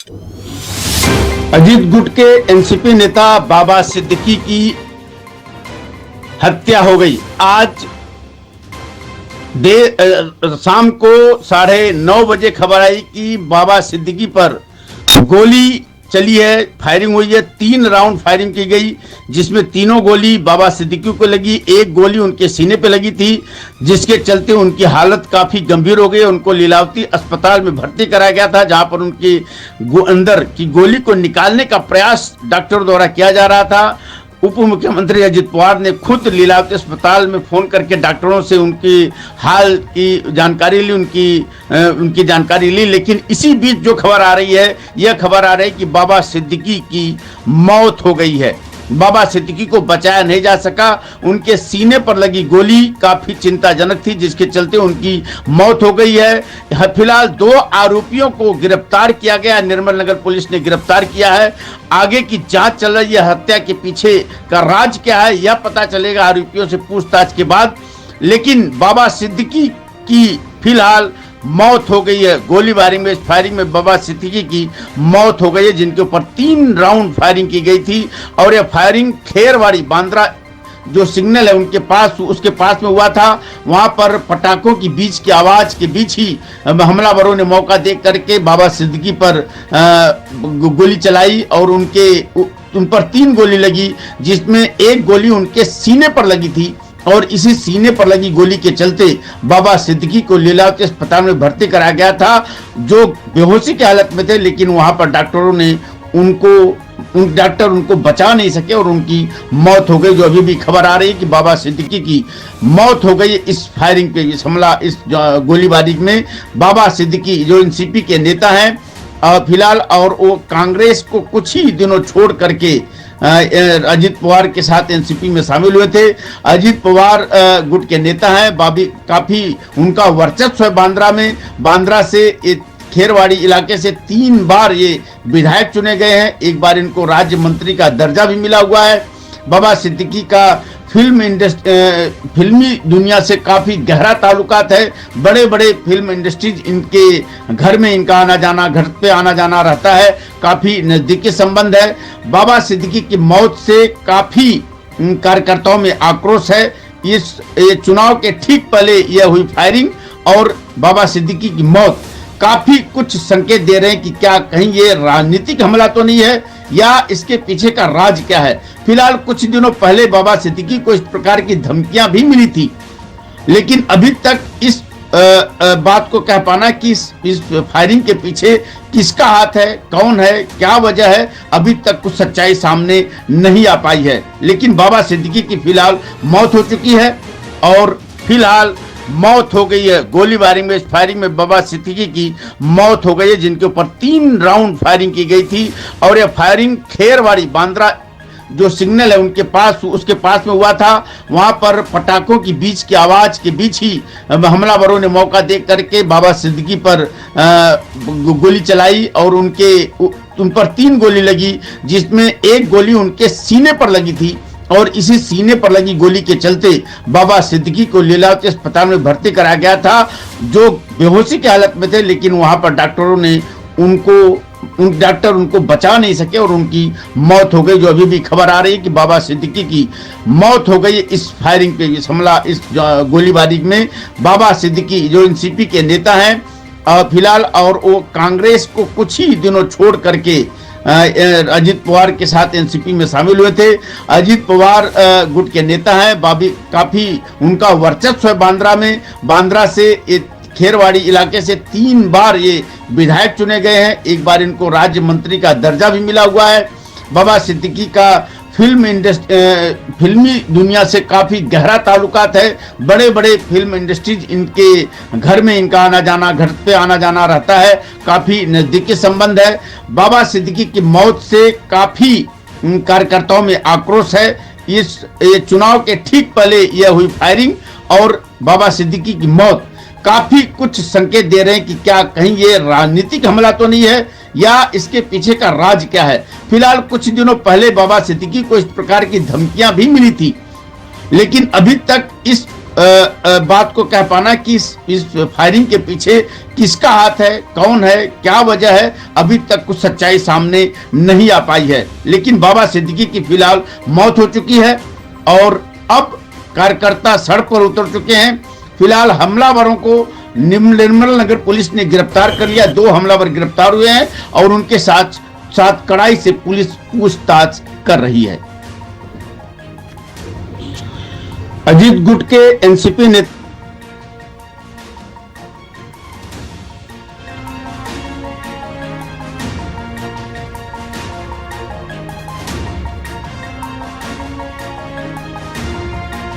अजीत गुट के एनसीपी नेता बाबा सिद्दीकी की हत्या हो गई। आज शाम को 9:30 बजे खबर आई कि बाबा सिद्दीकी पर गोली चली है, फायरिंग हुई है। 3 राउंड फायरिंग की गई, जिसमें तीनों गोली बाबा सिद्दीकी को लगी। एक गोली उनके सीने पे लगी थी, जिसके चलते उनकी हालत काफी गंभीर हो गई। उनको लीलावती अस्पताल में भर्ती कराया गया था, जहां पर उनके अंदर की गोली को निकालने का प्रयास डॉक्टर द्वारा किया जा रहा था। उप मुख्यमंत्री अजित पवार ने खुद लीलावती अस्पताल में फोन करके डॉक्टरों से उनकी हाल की जानकारी ली, उनकी जानकारी ली। लेकिन इसी बीच जो खबर आ रही है, यह खबर आ रही है कि बाबा सिद्दीकी की मौत हो गई है। बाबा सिद्दीकी को बचाया नहीं जा सका। उनके सीने पर लगी गोली काफी चिंताजनक थी, जिसके चलते उनकी मौत हो गई है। फिलहाल 2 आरोपियों को गिरफ्तार किया गया, निर्मल नगर पुलिस ने गिरफ्तार किया है। आगे की जांच चल रही है। हत्या के पीछे का राज क्या है, यह पता चलेगा आरोपियों से पूछताछ के बाद। लेकिन बाबा सिद्दीकी की फिलहाल मौत हो गई है। गोलीबारी में, फायरिंग में बाबा सिद्दीकी की मौत हो गई है, जिनके ऊपर 3 राउंड फायरिंग की गई थी। और यह फायरिंग खेरवाड़ी बांद्रा जो सिग्नल है उसके पास में हुआ था। वहां पर पटाखों की बीच की आवाज के बीच ही हमलावरों ने मौका देख करके बाबा सिद्दीकी पर गोली चलाई और उन पर 3 गोली लगी, जिसमें एक गोली उनके सीने पर लगी थी। और इसी सीने पर लगी गोली के चलते बाबा सिद्दीकी को लीलावती अस्पताल में भर्ती कराया गया था, जो बेहोशी की हालत में थे। लेकिन वहां पर डॉक्टरों ने उनको बचा नहीं सके और उनकी मौत हो गई। जो अभी भी खबर आ रही है कि बाबा सिद्दीकी की मौत हो गई इस फायरिंग पे, इस गोलीबारी में। बाबा सिद्दीकी जो एनसीपी के नेता हैं फिलहाल, और वो कांग्रेस को कुछ ही दिनों छोड़ करके अजित पवार के साथ एनसीपी में शामिल हुए थे। अजित पवार गुट के नेता हैं। काफी उनका वर्चस्व है बांद्रा में। बांद्रा से खेरवाड़ी इलाके से 3 बार ये विधायक चुने गए हैं। एक बार इनको राज्य मंत्री का दर्जा भी मिला हुआ है। बाबा सिद्दीकी का फिल्मी दुनिया से काफी गहरा ताल्लुकात है। बड़े बड़े फिल्म इंडस्ट्रीज इनके घर में इनका घर पे आना जाना रहता है। काफी नजदीकी संबंध है। बाबा सिद्दीकी की मौत से काफी कार्यकर्ताओं में आक्रोश है। ये चुनाव के ठीक पहले यह हुई फायरिंग और बाबा सिद्दीकी की मौत काफी कुछ संकेत दे रहे हैं कि क्या कहीं ये राजनीतिक हमला तो नहीं है, या इसके पीछे का राज क्या है। फिलहाल कुछ दिनों पहले बाबा सिद्दीकी को इस प्रकार की धमकियां भी मिली थी, लेकिन अभी तक इस बात को कह पाना कि इस फायरिंग के पीछे किसका हाथ है, कौन है, क्या वजह है, अभी तक कुछ सच्चाई सामने नहीं आ पाई है। लेकिन बाबा सिद्दीकी की फिलहाल मौत हो चुकी है और फिलहाल मौत हो गई है। गोलीबारी में, फायरिंग में बाबा सिद्दीकी की मौत हो गई है, जिनके ऊपर 3 राउंड फायरिंग की गई थी। और यह फायरिंग खेरवाड़ी बांद्रा जो सिग्नल है उसके पास में हुआ था। वहां पर पटाखों की बीच की आवाज के बीच ही हमलावरों ने मौका देख करके बाबा सिद्दीकी पर गोली चलाई और उन पर 3 गोली लगी, जिसमें एक गोली उनके सीने पर लगी थी। और इसी सीने पर लगी गोली के चलते बाबा सिद्दीकी को लीलावती अस्पताल में भर्ती कराया गया था, जो बेहोशी की हालत में थे। लेकिन वहां पर डॉक्टरों ने उनको बचा नहीं सके और उनकी मौत हो गई। जो अभी भी खबर आ रही है कि बाबा सिद्दीकी की मौत हो गई इस फायरिंग पे, इस गोलीबारी में। बाबा सिद्दीकी जो एनसीपी के नेता हैं फिलहाल, और वो कांग्रेस को कुछ ही दिनों छोड़ करके अजित पवार के साथ एनसीपी में शामिल हुए थे। अजित पवार गुट के नेता हैं। काफी उनका वर्चस्व है बांद्रा में। बांद्रा से खेरवाड़ी इलाके से 3 बार ये विधायक चुने गए हैं। एक बार इनको राज्य मंत्री का दर्जा भी मिला हुआ है। बाबा सिद्दीकी का फिल्मी दुनिया से काफी गहरा ताल्लुकात है। बड़े बड़े फिल्म इंडस्ट्रीज इनके घर में घर पे आना जाना रहता है। काफी नजदीकी संबंध है। बाबा सिद्दीकी की मौत से काफी कार्यकर्ताओं में आक्रोश है। ये चुनाव के ठीक पहले यह हुई फायरिंग और बाबा सिद्दीकी की मौत काफी कुछ संकेत दे रहे हैं कि क्या कहीं ये राजनीतिक हमला तो नहीं है, या इसके पीछे का राज क्या है। फिलहाल कुछ दिनों पहले बाबा सिद्दीकी को इस प्रकार की धमकियां भी मिली थी, लेकिन अभी तक इस बात को कह पाना कि इस फायरिंग के पीछे किसका हाथ है, कौन है, क्या वजह है, अभी तक कुछ सच्चाई सामने नहीं आ पाई है। लेकिन बाबा सिद्दीकी की फिलहाल मौत हो चुकी है और अब कार्यकर्ता सड़क पर उतर चुके हैं। फिलहाल हमलावरों को निर्मल नगर पुलिस ने गिरफ्तार कर लिया। 2 हमलावर गिरफ्तार हुए हैं और उनके साथ कड़ाई से पुलिस पूछताछ कर रही है। अजीत गुट के एनसीपी नेता